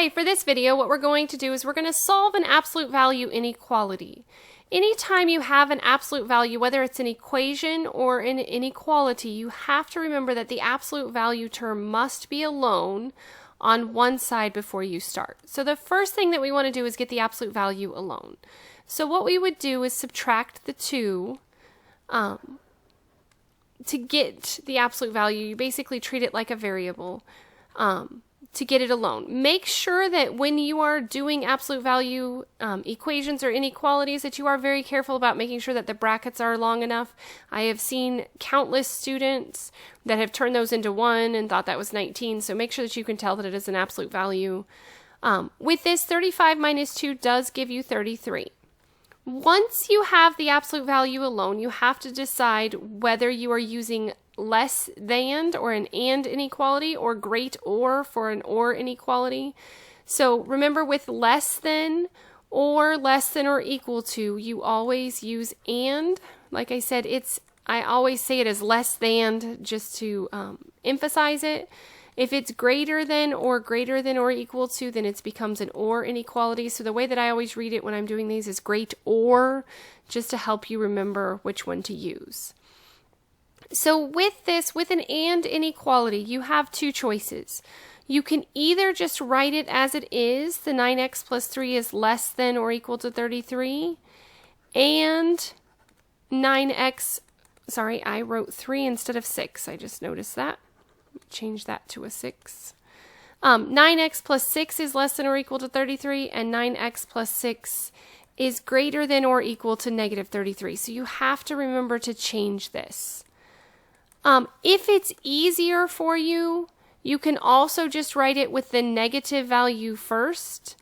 Hi, for this video, what we're going to do is we're going to solve an absolute value inequality. Anytime you have an absolute value, whether it's an equation or an inequality, you have to remember that the absolute value term must be alone on one side before you start. So the first thing that we want to do is get the absolute value alone. So what we would do is subtract the 2 to get the absolute value. You basically treat it like a variable to get it alone. Make sure that when you are doing absolute value equations or inequalities that you are very careful about making sure that the brackets are long enough. I have seen countless students that have turned those into 1 and thought that was 19, so make sure that you can tell that it is an absolute value. With this, 35 minus 2 does give you 33. Once you have the absolute value alone, you have to decide whether you are using less than or an and inequality or great or for an or inequality. So remember, with less than or equal to, you always use and. Like I said, I always say it as less than just to emphasize it. If it's greater than or equal to, then it becomes an or inequality. So the way that I always read it when I'm doing these is great or, just to help you remember which one to use. So with this, with an and inequality, you have two choices. You can either just write it as it is, the 9x plus 3 is less than or equal to 33, and 9x, sorry, I wrote 3 instead of 6, I just noticed that. Change that to a 6. 9x plus 6 is less than or equal to 33, and 9x plus 6 is greater than or equal to negative 33. So you have to remember to change this. If it's easier for you, you can also just write it with the negative value first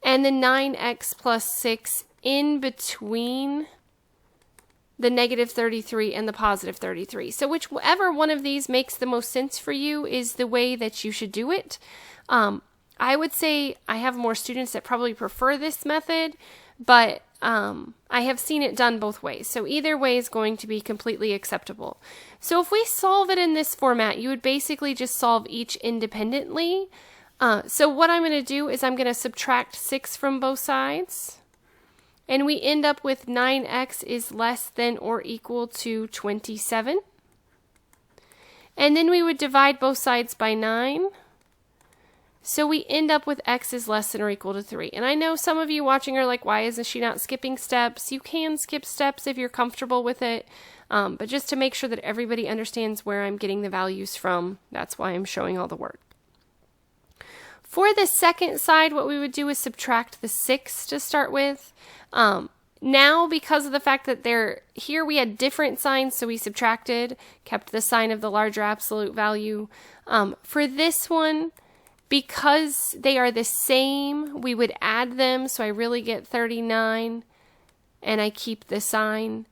and the 9x plus 6 in between the negative 33 and the positive 33. So whichever one of these makes the most sense for you is the way that you should do it. I would say I have more students that probably prefer this method, but I have seen it done both ways. So either way is going to be completely acceptable. So if we solve it in this format, you would basically just solve each independently. So what I'm going to do is I'm going to subtract 6 from both sides. And we end up with 9x is less than or equal to 27. And then we would divide both sides by 9. So we end up with x is less than or equal to 3. And I know some of you watching are like, why isn't she not skipping steps? You can skip steps if you're comfortable with it. But just to make sure that everybody understands where I'm getting the values from, that's why I'm showing all the work. For the second side, what we would do is subtract the 6 to start with. Now, because of the fact that here we had different signs, so we subtracted, kept the sign of the larger absolute value. For this one, because they are the same, we would add them, so I really get 39, and I keep the sign.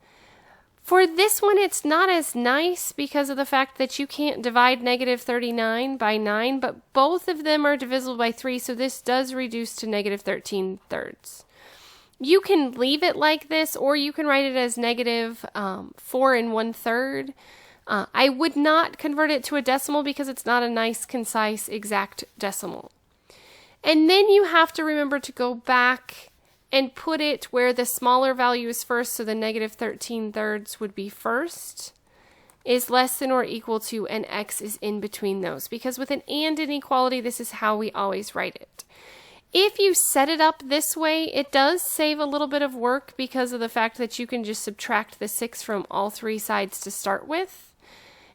For this one, it's not as nice because of the fact that you can't divide negative 39 by 9, but both of them are divisible by 3, so this does reduce to negative 13 thirds. You can leave it like this, or you can write it as negative 4 1/3. I would not convert it to a decimal because it's not a nice, concise, exact decimal. And then you have to remember to go back and put it where the smaller value is first, so the negative 13 thirds would be first, is less than or equal to, and x is in between those. Because with an and inequality, this is how we always write it. If you set it up this way, it does save a little bit of work because of the fact that you can just subtract the 6 from all 3 sides to start with.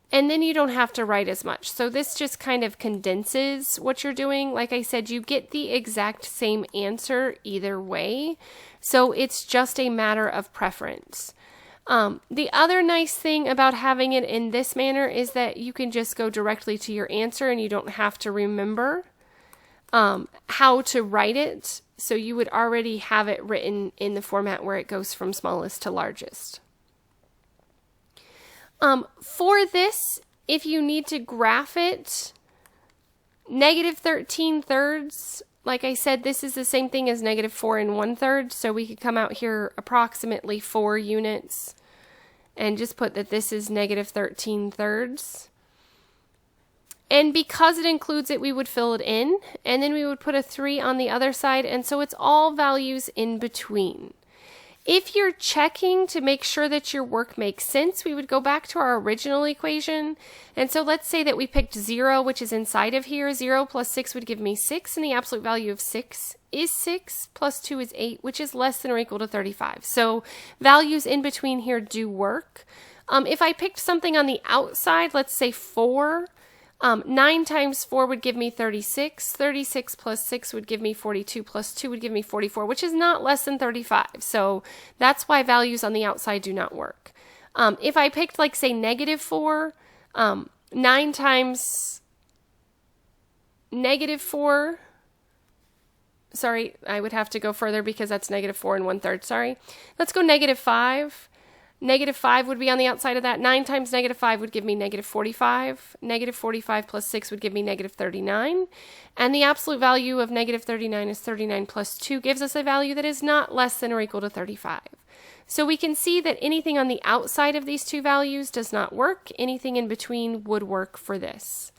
And then you don't have to write as much. So this just kind of condenses what you're doing. Like I said, you get the exact same answer either way. So it's just a matter of preference. The other nice thing about having it in this manner is that you can just go directly to your answer and you don't have to remember how to write it. So you would already have it written in the format where it goes from smallest to largest. For this, if you need to graph it, negative 13 thirds, like I said, this is the same thing as negative 4 1/3, so we could come out here approximately 4 units and just put that this is negative 13 thirds. And because it includes it, we would fill it in, and then we would put a 3 on the other side, and so it's all values in between. If you're checking to make sure that your work makes sense, we would go back to our original equation. And so let's say that we picked 0, which is inside of here. 0 plus 6 would give me 6, and the absolute value of 6 is 6, plus 2 is 8, which is less than or equal to 35. So values in between here do work. If I picked something on the outside, let's say 4, 9 times 4 would give me 36. 36 plus 6 would give me 42, plus 2 would give me 44, which is not less than 35. So that's why values on the outside do not work. If I picked, like, say, -4, 9 times -4, sorry, I would have to go further because that's -4 1/3, sorry. Let's go -5. -5 would be on the outside of that. 9 times -5 would give me -45. -45 plus 6 would give me -39. And the absolute value of -39 is 39 plus 2 gives us a value that is not less than or equal to 35. So we can see that anything on the outside of these two values does not work. Anything in between would work for this.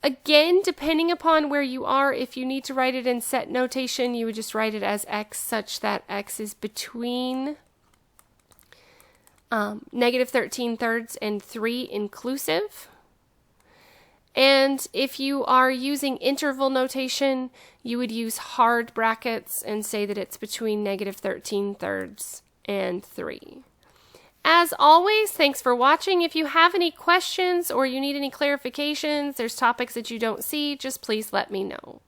Again, depending upon where you are, if you need to write it in set notation, you would just write it as x such that x is between -13 and 3 inclusive. And if you are using interval notation, you would use hard brackets and say that it's between -13 and 3. As always, thanks for watching. If you have any questions or you need any clarifications, there's topics that you don't see, just please let me know.